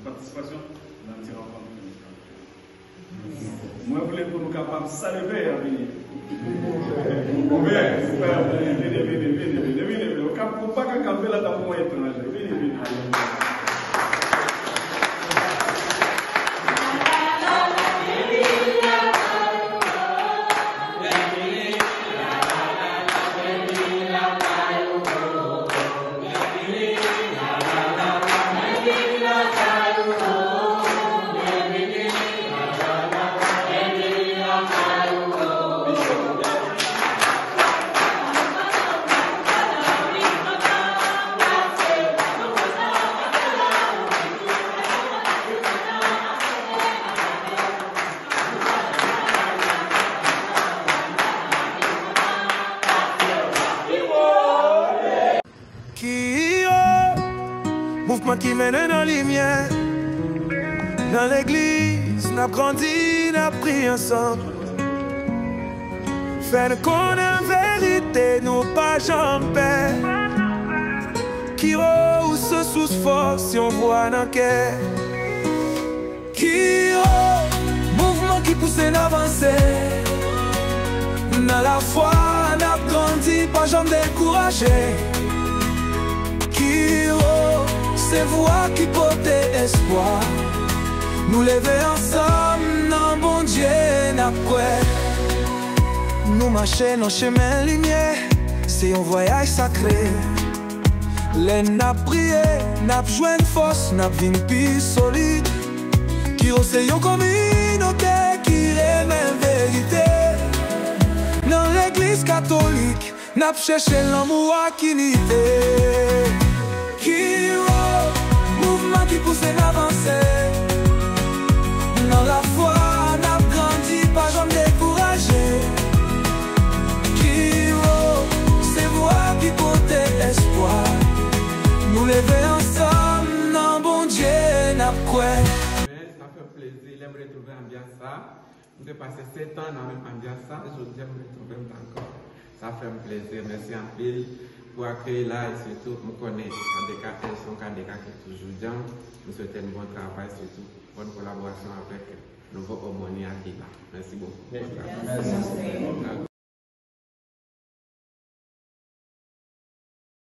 participation dans le tirage. Moi, je voulais que nous capables de saluer à venir. Venez. On ne peut pas camper là dans le monde étranger. Venez. Mouvement qui mène dans la lumière. Dans l'église, nous avons grandi, nous avons pris ensemble. Faire connaître la vérité, nous pas jamais. Qui ou se sous force si on voit dans le cœur. Qui mouvement qui pousse d'avancer. Dans la foi, nous avons grandi, pas jamais découragé. Qui c'est voix qui porte espoir. Nous lever ensemble, non bon Dieu n'a quoi. Nous marcher dans chemin lumière, c'est un voyage sacré. Les n'a prié, n'a joué une force, n'a vu une plus solide. Qui c'est une communauté qui aime la vérité. Dans l'église catholique, n'a cherché l'amour à qui l'idée. Qui mouvement qui pousse d'avancer. Dans la foi, on a grandi, pas jamais découragé. Qui c'est voix qui porte espoir. Nous lever ensemble, non bon Dieu n'a quoi. Ça fait plaisir, j'aimerais retrouver ambiance ça. On peut passer 7 ans dans la même ambiance ça. Je j'aimerais retrouver encore. Ça fait un plaisir, merci en pile. Pour accueillir là et surtout, je connais son candidat qui est toujours bien. Nous souhaitons un bon travail, surtout bonne collaboration avec nouveau Omoni Akiba. Merci beaucoup. Merci.